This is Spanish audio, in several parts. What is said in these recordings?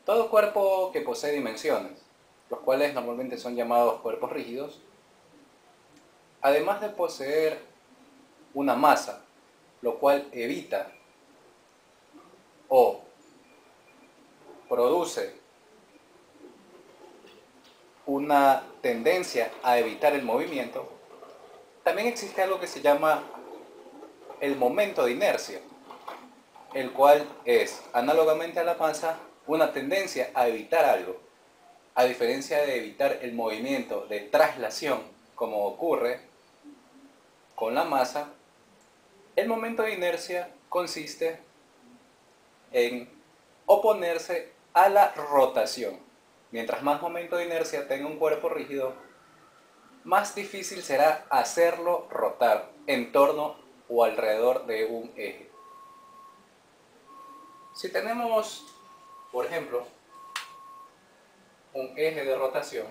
Todo cuerpo que posee dimensiones, los cuales normalmente son llamados cuerpos rígidos, además de poseer una masa, lo cual evita o produce una tendencia a evitar el movimiento, también existe algo que se llama el momento de inercia, el cual es, análogamente a la masa, una tendencia a evitar algo, a diferencia de evitar el movimiento de traslación, como ocurre con la masa. El momento de inercia consiste en oponerse a la rotación. Mientras más momento de inercia tenga un cuerpo rígido, más difícil será hacerlo rotar en torno o alrededor de un eje. Si tenemos, por ejemplo, un eje de rotación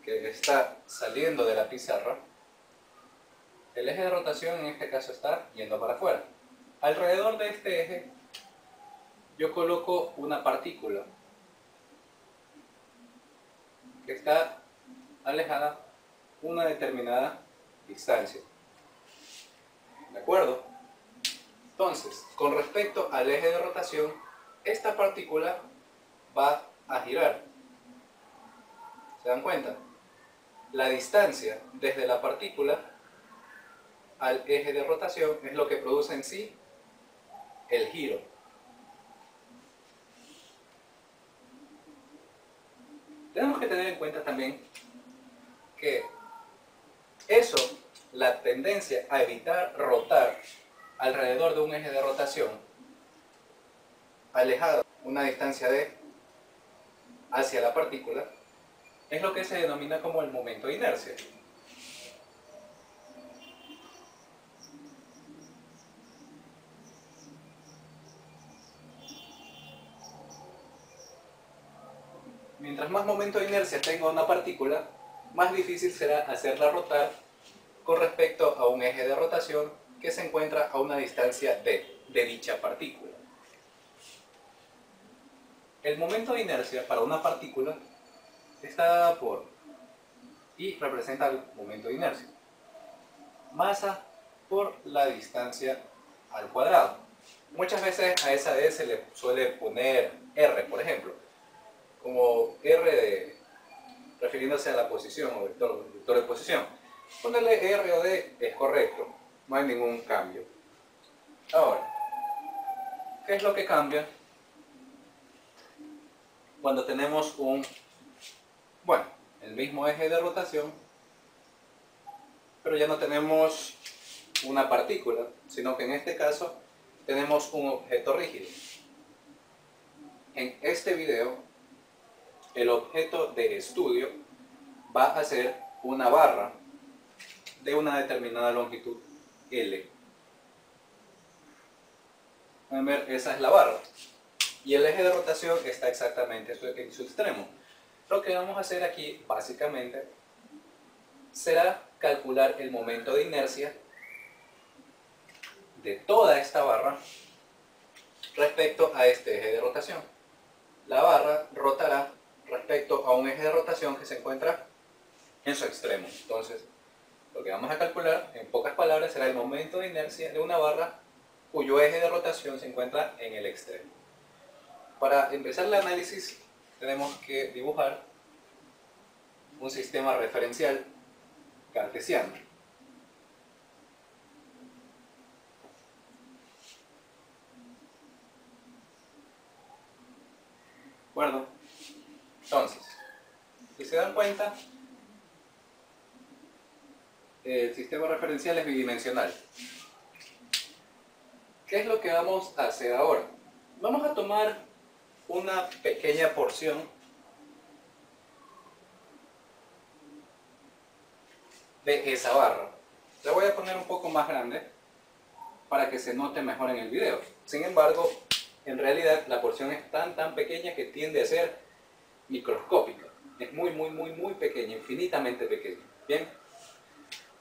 que está saliendo de la pizarra, el eje de rotación en este caso está yendo para afuera. Alrededor de este eje yo coloco una partícula que está alejada una determinada distancia. ¿De acuerdo? Entonces, con respecto al eje de rotación, esta partícula va a girar. ¿Se dan cuenta? La distancia desde la partícula al eje de rotación es lo que produce en sí el giro. Tenemos que tener en cuenta también que eso, la tendencia a evitar rotar alrededor de un eje de rotación, alejado una distancia d hacia la partícula, es lo que se denomina como el momento de inercia. Mientras más momento de inercia tenga una partícula, más difícil será hacerla rotar con respecto a un eje de rotación que se encuentra a una distancia d de dicha partícula. El momento de inercia para una partícula está dada por I, representa el momento de inercia, masa por la distancia al cuadrado. Muchas veces a esa d se le suele poner r, por ejemplo, como refiriéndose a la posición o vector de posición. Ponerle r o d es correcto, no hay ningún cambio. Ahora, ¿qué es lo que cambia cuando tenemos el mismo eje de rotación, pero ya no tenemos una partícula, sino que en este caso tenemos un objeto rígido? En este video, el objeto de estudio va a ser una barra de una determinada longitud L. Pueden ver, esa es la barra. Y el eje de rotación está exactamente en su extremo. Lo que vamos a hacer aquí, básicamente, será calcular el momento de inercia de toda esta barra respecto a este eje de rotación. La barra rotará respecto a un eje de rotación que se encuentra en su extremo. Entonces, lo que vamos a calcular, en pocas palabras, será el momento de inercia de una barra cuyo eje de rotación se encuentra en el extremo. Para empezar el análisis, tenemos que dibujar un sistema referencial cartesiano. ¿De acuerdo? Entonces, si se dan cuenta, el sistema referencial es bidimensional. ¿Qué es lo que vamos a hacer ahora? Vamos a tomar una pequeña porción de esa barra. La voy a poner un poco más grande para que se note mejor en el video. Sin embargo, en realidad la porción es tan pequeña que tiende a ser microscópica. Es muy pequeña, infinitamente pequeña. Bien,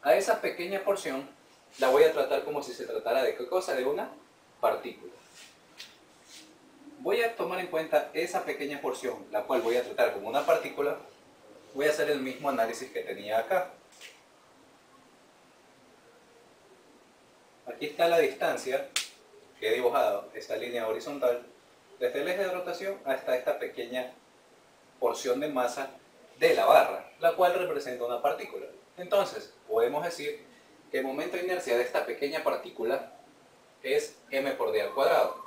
a esa pequeña porción la voy a tratar como si se tratara de ¿qué cosa? De una partícula. voy a tomar en cuenta esa pequeña porción, la cual voy a tratar como una partícula, voy a hacer el mismo análisis que tenía acá. Aquí está la distancia que he dibujado, esta línea horizontal, desde el eje de rotación hasta esta pequeña porción de masa de la barra, la cual representa una partícula. Entonces, podemos decir que el momento de inercia de esta pequeña partícula es m por d al cuadrado,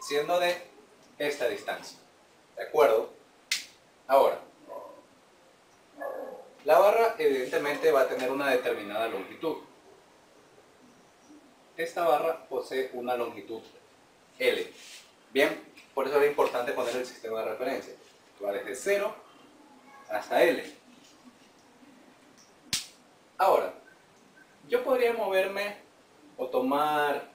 siendo de esta distancia. ¿De acuerdo? Ahora, la barra evidentemente va a tener una determinada longitud. Esta barra posee una longitud L. Bien, por eso era importante poner el sistema de referencia. Va desde 0 hasta L. Ahora, yo podría moverme o tomar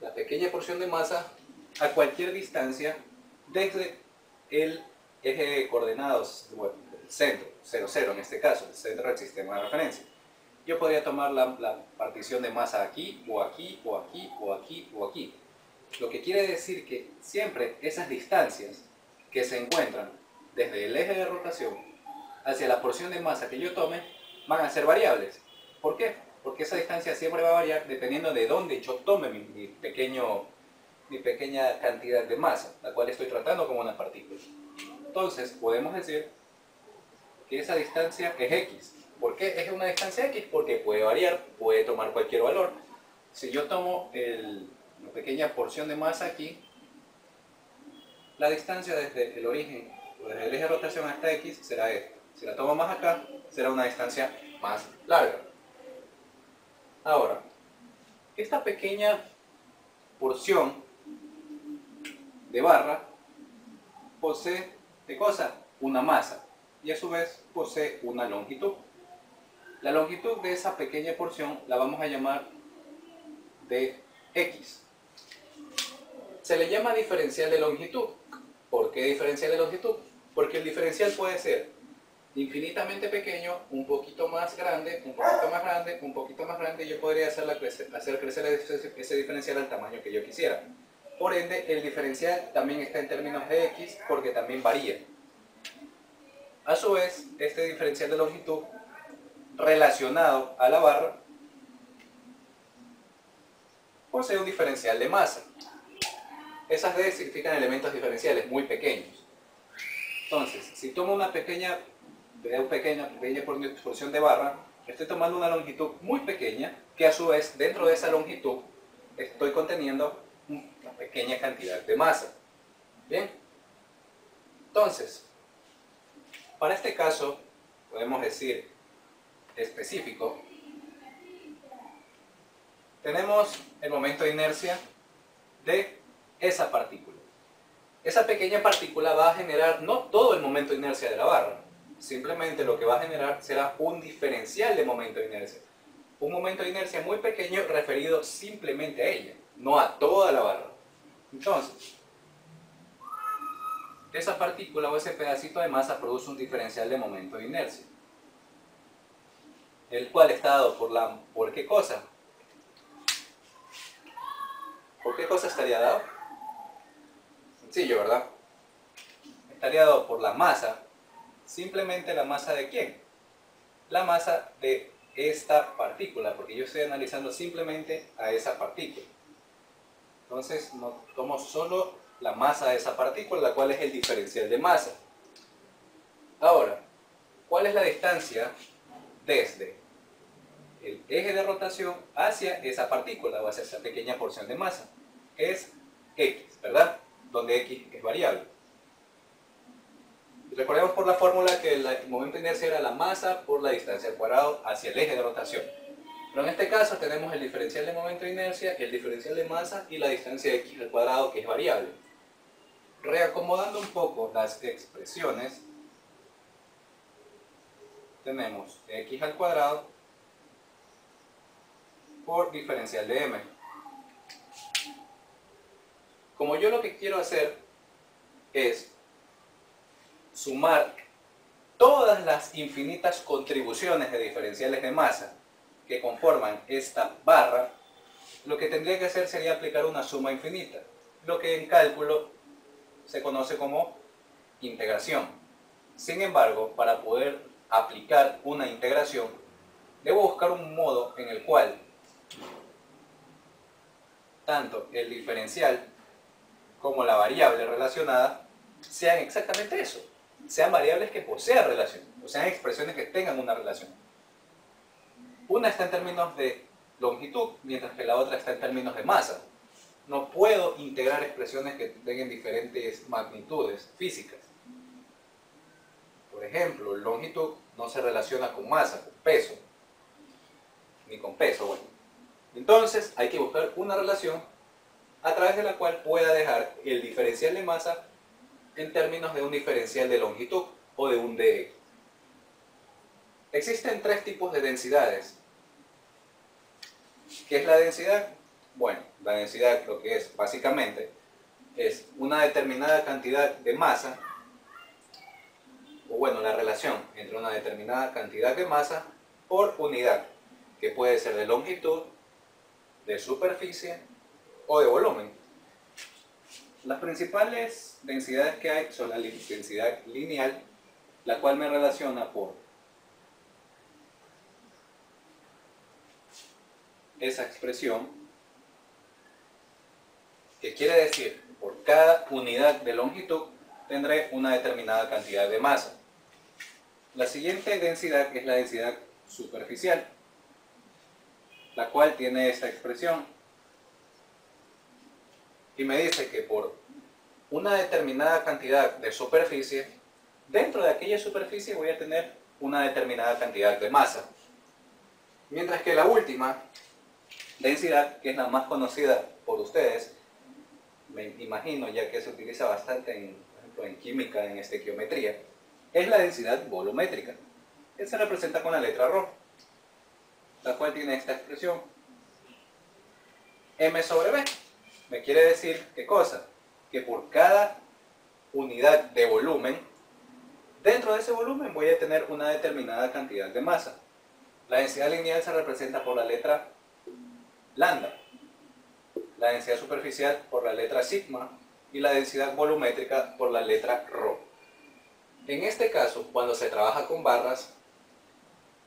la pequeña porción de masa a cualquier distancia desde el eje de coordenadas, bueno, el centro, 0, 0 en este caso, el centro del sistema de referencia. Yo podría tomar la partición de masa aquí, o aquí, o aquí, o aquí, o aquí. Lo que quiere decir que siempre esas distancias que se encuentran desde el eje de rotación hacia la porción de masa que yo tome van a ser variables. ¿Por qué? Porque esa distancia siempre va a variar dependiendo de dónde yo tome mi pequeña cantidad de masa, la cual estoy tratando como una partícula. Entonces podemos decir que esa distancia es x. ¿Por qué es una distancia x? Porque puede variar, puede tomar cualquier valor. Si yo tomo una pequeña porción de masa aquí, la distancia desde el origen, o desde el eje de rotación hasta x, será esta. Si la tomo más acá, será una distancia más larga. Ahora, esta pequeña porción de barra posee, ¿qué cosa? Una masa, y a su vez posee una longitud. La longitud de esa pequeña porción la vamos a llamar dx. Se le llama diferencial de longitud. ¿Por qué diferencial de longitud? Porque el diferencial puede ser infinitamente pequeño, un poquito más grande, un poquito más grande, un poquito más grande, y yo podría hacer crecer ese diferencial al tamaño que yo quisiera. Por ende, el diferencial también está en términos de x porque también varía. A su vez, este diferencial de longitud relacionado a la barra posee un diferencial de masa. Esas d significan elementos diferenciales muy pequeños. Entonces, si tomo una pequeña porción de barra, estoy tomando una longitud muy pequeña, que a su vez dentro de esa longitud estoy conteniendo una pequeña cantidad de masa. Bien, entonces, para este caso podemos decir específico, tenemos el momento de inercia de esa partícula. Esa pequeña partícula va a generar no todo el momento de inercia de la barra, simplemente lo que va a generar será un diferencial de momento de inercia. Un momento de inercia muy pequeño referido simplemente a ella, no a toda la barra. Entonces, esa partícula o ese pedacito de masa produce un diferencial de momento de inercia, el cual está dado ¿por qué cosa? ¿Por qué cosa estaría dado? Sencillo, ¿verdad? Estaría dado por la masa. Simplemente la masa ¿de quién? La masa de esta partícula, porque yo estoy analizando simplemente a esa partícula. Entonces, no tomo solo la masa de esa partícula, la cual es el diferencial de masa. Ahora, ¿cuál es la distancia desde el eje de rotación hacia esa partícula o hacia esa pequeña porción de masa? Es x, ¿verdad? Donde x es variable. Recordemos por la fórmula que el momento de inercia era la masa por la distancia al cuadrado hacia el eje de rotación. Pero en este caso tenemos el diferencial de momento de inercia, el diferencial de masa y la distancia de x al cuadrado, que es variable. Reacomodando un poco las expresiones, tenemos x al cuadrado por diferencial de m. Como yo lo que quiero hacer es sumar todas las infinitas contribuciones de diferenciales de masa que conforman esta barra, lo que tendría que hacer sería aplicar una suma infinita. lo que en cálculo se conoce como integración. Sin embargo, para poder aplicar una integración, debo buscar un modo en el cual tanto el diferencial como la variable relacionada sean exactamente eso, sean variables que posean relación, o sean expresiones que tengan una relación. Una está en términos de longitud, mientras que la otra está en términos de masa. No puedo integrar expresiones que tengan diferentes magnitudes físicas. Por ejemplo, longitud no se relaciona con masa, con peso, ni con peso, bueno. Entonces hay que buscar una relación a través de la cual pueda dejar el diferencial de masa en términos de un diferencial de longitud o de un dx. Existen tres tipos de densidades. ¿Qué es la densidad? Bueno, la densidad lo que es básicamente es una determinada cantidad de masa, o bueno, la relación entre una determinada cantidad de masa por unidad, que puede ser de longitud, de superficie o de volumen. Las principales densidades que hay son la densidad lineal, la cual me relaciona por esa expresión, que quiere decir por cada unidad de longitud tendré una determinada cantidad de masa. La siguiente densidad es la densidad superficial, la cual tiene esta expresión y me dice que por una determinada cantidad de superficie, dentro de aquella superficie voy a tener una determinada cantidad de masa. Mientras que la última densidad, que es la más conocida por ustedes, me imagino ya que se utiliza bastante por ejemplo, en química, en estequiometría, es la densidad volumétrica, que se representa con la letra ρ, la cual tiene esta expresión m sobre b. Me quiere decir, ¿qué cosa? Que por cada unidad de volumen, dentro de ese volumen voy a tener una determinada cantidad de masa. La densidad lineal se representa por la letra lambda, la densidad superficial por la letra sigma y la densidad volumétrica por la letra ρ. En este caso, cuando se trabaja con barras,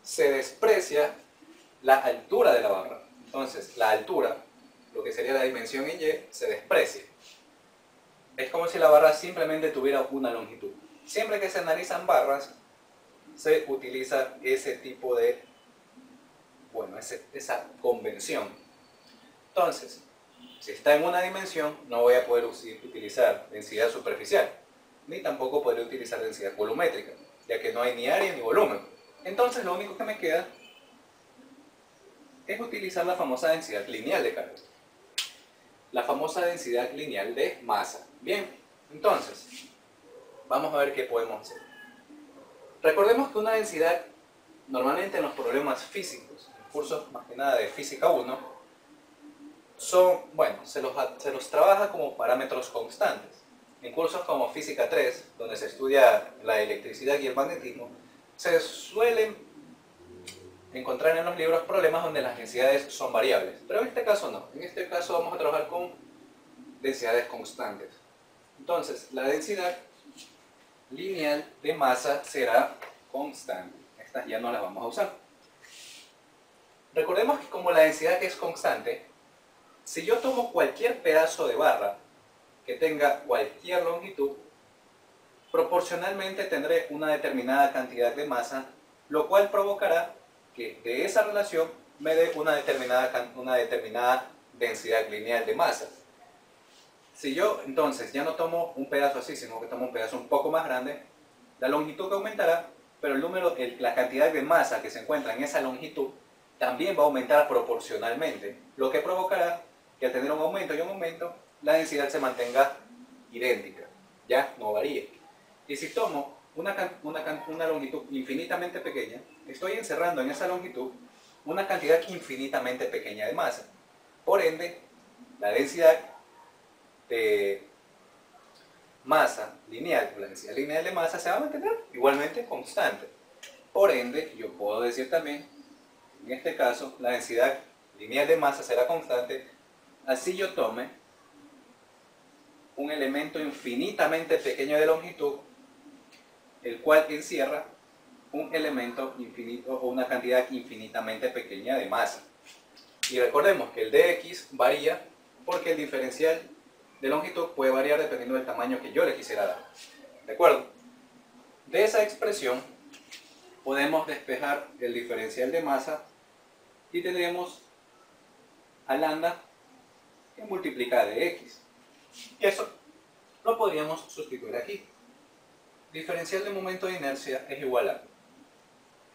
se desprecia la altura de la barra. Entonces, la altura, lo que sería la dimensión en y, se desprecia. Es como si la barra simplemente tuviera una longitud. Siempre que se analizan barras, se utiliza ese tipo de, bueno, esa convención. Entonces, si está en una dimensión, no voy a poder utilizar densidad superficial, ni tampoco podré utilizar densidad volumétrica, ya que no hay ni área ni volumen. Entonces, lo único que me queda es utilizar la famosa densidad lineal de carga, la famosa densidad lineal de masa. Bien, entonces, vamos a ver qué podemos hacer. Recordemos que una densidad, normalmente en los problemas físicos, en cursos más que nada de física 1, son, bueno, se los trabaja como parámetros constantes. En cursos como física 3, donde se estudia la electricidad y el magnetismo, se suelen encontrar en los libros problemas donde las densidades son variables, pero en este caso no. En este caso vamos a trabajar con densidades constantes. Entonces, la densidad lineal de masa será constante. Estas ya no las vamos a usar. Recordemos que como la densidad es constante, si yo tomo cualquier pedazo de barra que tenga cualquier longitud, proporcionalmente tendré una determinada cantidad de masa, lo cual provocará que de esa relación me dé una determinada densidad lineal de masa. Si yo entonces ya no tomo un pedazo así, sino que tomo un pedazo un poco más grande, la longitud aumentará, pero la cantidad de masa que se encuentra en esa longitud también va a aumentar proporcionalmente, lo que provocará que al tener un aumento y un aumento, la densidad se mantenga idéntica, ya no varíe. Y si tomo una longitud infinitamente pequeña, estoy encerrando en esa longitud una cantidad infinitamente pequeña de masa. Por ende, la densidad de masa lineal, la densidad lineal de masa se va a mantener igualmente constante. Por ende, yo puedo decir también, en este caso, la densidad lineal de masa será constante, así yo tome elemento infinitamente pequeño de longitud, el cual encierra un elemento infinito o una cantidad infinitamente pequeña de masa. Y recordemos que el dx varía porque el diferencial de longitud puede variar dependiendo del tamaño que yo le quisiera dar. ¿De acuerdo? De esa expresión podemos despejar el diferencial de masa y tendríamos a lambda que multiplica de x. Y eso lo podríamos sustituir aquí. Diferencial de momento de inercia es igual a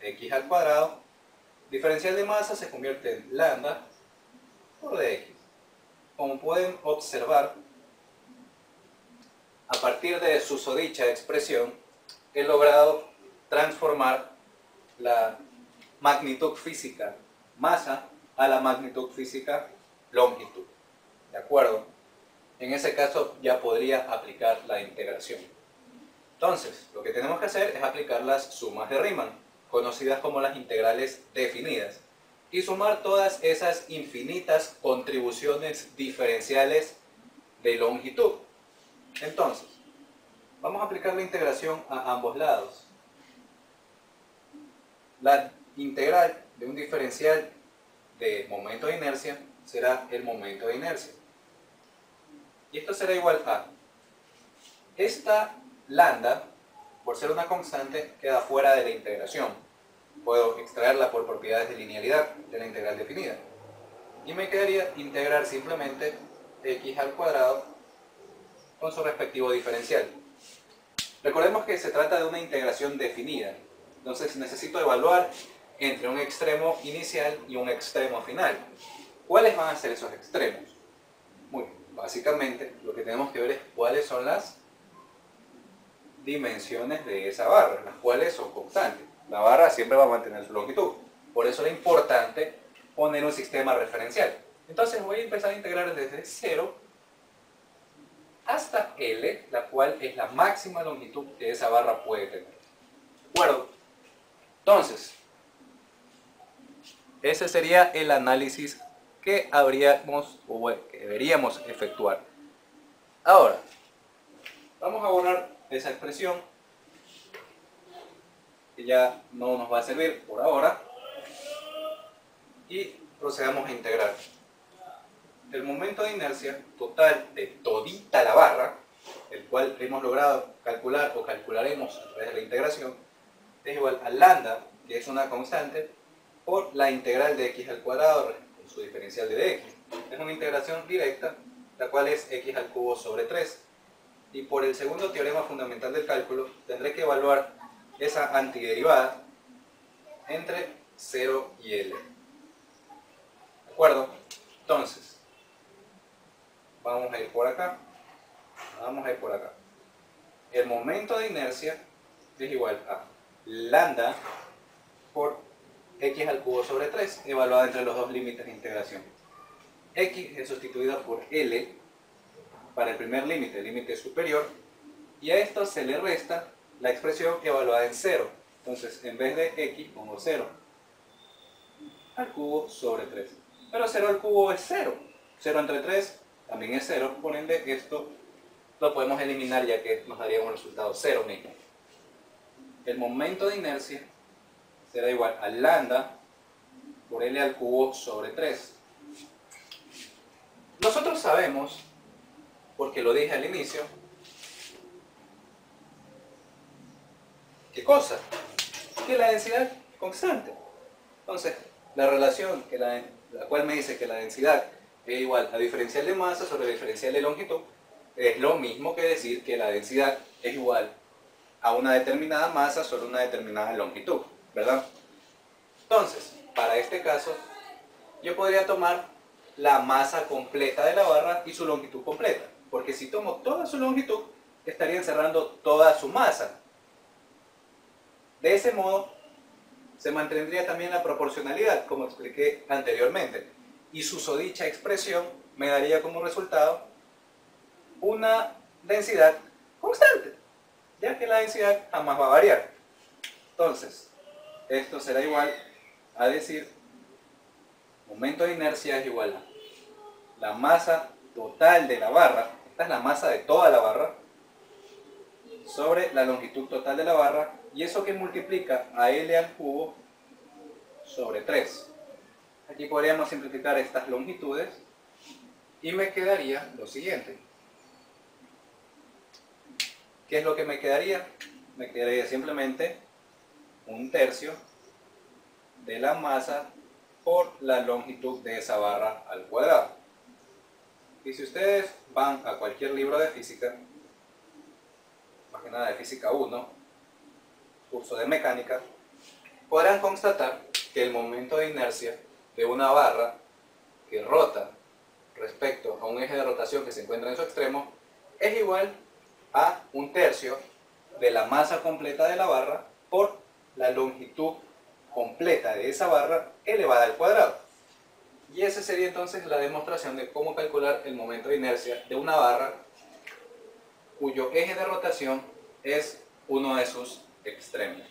x al cuadrado. Diferencial de masa se convierte en lambda por dx. Como pueden observar, a partir de susodicha expresión he logrado transformar la magnitud física masa a la magnitud física longitud. ¿De acuerdo? En ese caso ya podría aplicar la integración. Entonces, lo que tenemos que hacer es aplicar las sumas de Riemann, conocidas como las integrales definidas, y sumar todas esas infinitas contribuciones diferenciales de longitud. Entonces, vamos a aplicar la integración a ambos lados. La integral de un diferencial de momento de inercia será el momento de inercia. Y esto será igual a esta lambda, por ser una constante, queda fuera de la integración. Puedo extraerla por propiedades de linealidad de la integral definida. Y me quedaría integrar simplemente x al cuadrado con su respectivo diferencial. Recordemos que se trata de una integración definida. Entonces necesito evaluar entre un extremo inicial y un extremo final. ¿Cuáles van a ser esos extremos? Muy básicamente lo que tenemos que ver es cuáles son las dimensiones de esa barra, las cuales son constantes. La barra siempre va a mantener su longitud. Por eso es importante poner un sistema referencial. Entonces voy a empezar a integrar desde 0 hasta L, la cual es la máxima longitud que esa barra puede tener. ¿De acuerdo? Entonces, ese sería el análisis que habríamos o que deberíamos efectuar. Ahora, vamos a borrar esa expresión que ya no nos va a servir por ahora y procedamos a integrar. El momento de inercia total de todita la barra, el cual hemos logrado calcular o calcularemos a través de la integración, es igual a lambda, que es una constante, por la integral de x al cuadrado con su diferencial de dx. Es una integración directa, la cual es x al cubo sobre 3. Y por el segundo teorema fundamental del cálculo, tendré que evaluar esa antiderivada entre 0 y L. ¿De acuerdo? Entonces, vamos a ir por acá. Vamos a ir por acá. El momento de inercia es igual a lambda por x al cubo sobre 3, evaluada entre los dos límites de integración. X es sustituida por L para el primer límite, el límite superior, y a esto se le resta la expresión evaluada en 0. Entonces, en vez de x, pongo 0 al cubo sobre 3. Pero 0 al cubo es 0. 0 entre 3 también es 0. Por ende, esto lo podemos eliminar ya que nos daría un resultado 0 mismo. El momento de inercia será igual a lambda por L al cubo sobre 3. Nosotros sabemos, porque lo dije al inicio, ¿qué cosa? Que la densidad es constante. Entonces, la relación la cual me dice que la densidad es igual a diferencial de masa sobre diferencial de longitud, es lo mismo que decir que la densidad es igual a una determinada masa sobre una determinada longitud, ¿verdad? Entonces, para este caso, yo podría tomar la masa completa de la barra y su longitud completa, porque si tomo toda su longitud, estaría encerrando toda su masa. De ese modo, se mantendría también la proporcionalidad, como expliqué anteriormente, y susodicha expresión me daría como resultado una densidad constante, ya que la densidad jamás va a variar. Entonces, esto será igual a decir momento de inercia es igual a la masa total de la barra, Esta es la masa de toda la barra sobre la longitud total de la barra, y eso que multiplica a L al cubo sobre 3. Aquí podríamos simplificar estas longitudes y me quedaría lo siguiente. ¿Qué es lo que me quedaría? Me quedaría simplemente 1/3 de la masa por la longitud de esa barra al cuadrado. Y si ustedes van a cualquier libro de física, más que nada de física 1, curso de mecánica, podrán constatar que el momento de inercia de una barra que rota respecto a un eje de rotación que se encuentra en su extremo es igual a 1/3 de la masa completa de la barra por la longitud completa de esa barra elevada al cuadrado. Y esa sería entonces la demostración de cómo calcular el momento de inercia de una barra cuyo eje de rotación es uno de sus extremos.